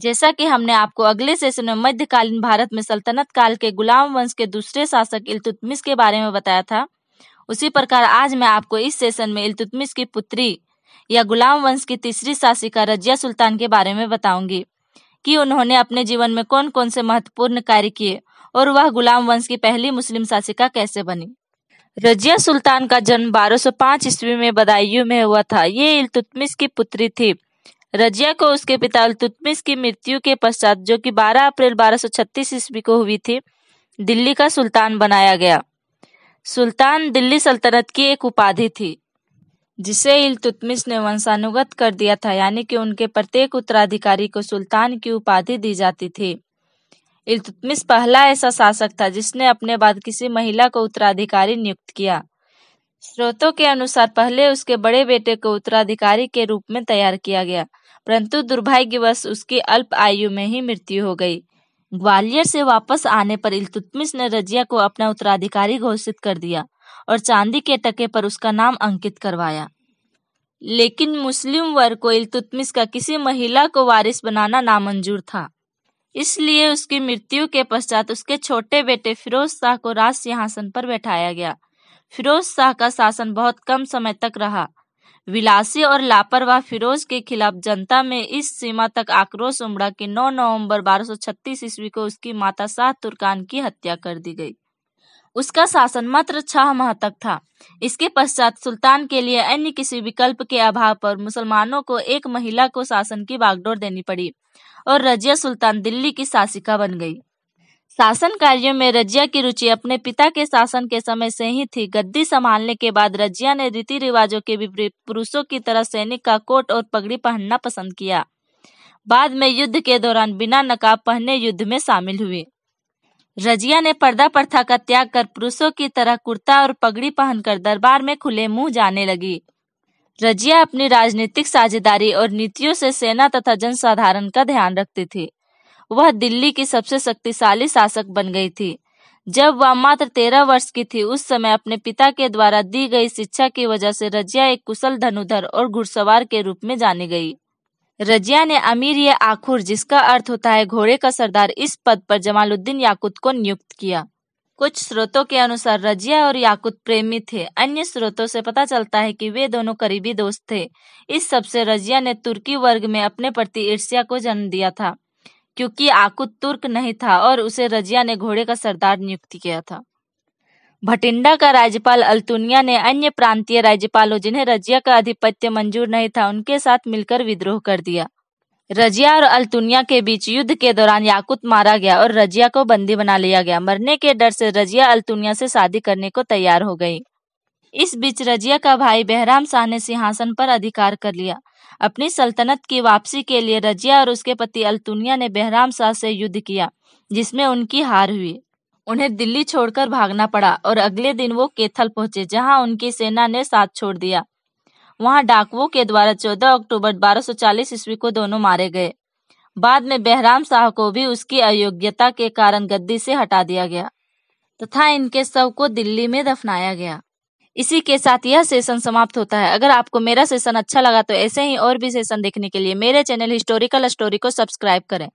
जैसा कि हमने आपको अगले सेशन में मध्यकालीन भारत में सल्तनत काल के गुलाम वंश के दूसरे शासक इल्तुतमिश के बारे में बताया था, उसी प्रकार आज मैं आपको इस सेशन में इल्तुतमिश की पुत्री या गुलाम वंश की तीसरी शासिका रजिया सुल्तान के बारे में बताऊंगी कि उन्होंने अपने जीवन में कौन कौन से महत्वपूर्ण कार्य किए और वह गुलाम वंश की पहली मुस्लिम शासिका कैसे बनी। रजिया सुल्तान का जन्म 1205 ईस्वी में बदायूं में हुआ था। ये इल्तुतमिश की पुत्री थी। रजिया को उसके पिता इल्तुतमिश की मृत्यु के पश्चात, जो कि 12 अप्रैल 1236 ईस्वी को हुई थी, दिल्ली का सुल्तान बनाया गया। सुल्तान दिल्ली सल्तनत की एक उपाधि थी जिसे इल्तुतमिश ने वंशानुगत कर दिया था, यानी कि उनके प्रत्येक उत्तराधिकारी को सुल्तान की उपाधि दी जाती थी। इल्तुतमिश पहला ऐसा शासक था जिसने अपने बाद किसी महिला को उत्तराधिकारी नियुक्त किया। स्रोतों के अनुसार पहले उसके बड़े बेटे को उत्तराधिकारी के रूप में तैयार किया गया, परंतु दुर्भाग्यवश उसकी अल्प आयु में ही मृत्यु हो गई। ग्वालियर से वापस आने पर इल्तुतमिश ने रजिया को अपना उत्तराधिकारी घोषित कर दिया और चांदी के टके पर उसका नाम अंकित करवाया। लेकिन मुस्लिम वर्ग को इल्तुतमिश का किसी महिला को वारिस बनाना नामंजूर था, इसलिए उसकी मृत्यु के पश्चात उसके छोटे बेटे फिरोज शाह को राज सिंहासन पर बैठाया गया। फिरोज शाह का शासन बहुत कम समय तक रहा। विलासी और लापरवाह फिरोज के खिलाफ जनता में इस सीमा तक आक्रोश उमड़ा कि 9 नवंबर 1236 ईस्वी को उसकी माता शाह तुर्कान की हत्या कर दी गई। उसका शासन मात्र 6 माह तक था। इसके पश्चात सुल्तान के लिए अन्य किसी विकल्प के अभाव पर मुसलमानों को एक महिला को शासन की बागडोर देनी पड़ी और रजिया सुल्तान दिल्ली की शासिका बन गई। शासन कार्यों में रजिया की रुचि अपने पिता के शासन के समय से ही थी। गद्दी संभालने के बाद रजिया ने रीति रिवाजों के विपरीत पुरुषों की तरह सैनिक का कोट और पगड़ी पहनना पसंद किया। बाद में युद्ध के दौरान बिना नकाब पहने युद्ध में शामिल हुई। रजिया ने पर्दा प्रथा का त्याग कर पुरुषों की तरह कुर्ता और पगड़ी पहनकर दरबार में खुले मुंह जाने लगी। रजिया अपनी राजनीतिक साझेदारी और नीतियों से सेना तथा जनसाधारण का ध्यान रखती थी। वह दिल्ली की सबसे शक्तिशाली शासक बन गई थी। जब वह मात्र 13 वर्ष की थी, उस समय अपने पिता के द्वारा दी गई शिक्षा की वजह से रजिया एक कुशल धनुधर और घुड़सवार के रूप में जानी गई। रजिया ने अमीर-ए-आखुर, जिसका अर्थ होता है घोड़े का सरदार, इस पद पर जमालुद्दीन याकुत को नियुक्त किया। कुछ स्रोतों के अनुसार रजिया और याकुत प्रेमी थे। अन्य स्रोतों से पता चलता है कि वे दोनों करीबी दोस्त थे। इस सबसे रजिया ने तुर्की वर्ग में अपने प्रति ईर्ष्या को जन्म दिया था, क्योंकि याकुत तुर्क नहीं था और उसे रजिया ने घोड़े का सरदार नियुक्त किया था। भटिंडा का राज्यपाल अल्तुनिया ने अन्य प्रांतीय राज्यपालों, जिन्हें रजिया का आधिपत्य मंजूर नहीं था, उनके साथ मिलकर विद्रोह कर दिया। रजिया और अल्तुनिया के बीच युद्ध के दौरान याकुत मारा गया और रजिया को बंदी बना लिया गया। मरने के डर से रजिया अल्तुनिया से शादी करने को तैयार हो गई। इस बीच रजिया का भाई बहराम शाह ने सिंहासन पर अधिकार कर लिया। अपनी सल्तनत की वापसी के लिए रजिया और उसके पति अल्तुनिया ने बहराम शाह से युद्ध किया, जिसमें उनकी हार हुई। उन्हें दिल्ली छोड़कर भागना पड़ा और अगले दिन वो कैथल पहुंचे, जहां उनकी सेना ने साथ छोड़ दिया। वहां डाकुओं के द्वारा 14 अक्टूबर 1240 ईस्वी को दोनों मारे गए। बाद में बहराम शाह को भी उसकी अयोग्यता के कारण गद्दी से हटा दिया गया तथा इनके शव को दिल्ली में दफनाया गया। इसी के साथ यह सेशन समाप्त होता है। अगर आपको मेरा सेशन अच्छा लगा तो ऐसे ही और भी सेशन देखने के लिए मेरे चैनल हिस्टोरिकल स्टोरी को सब्सक्राइब करें।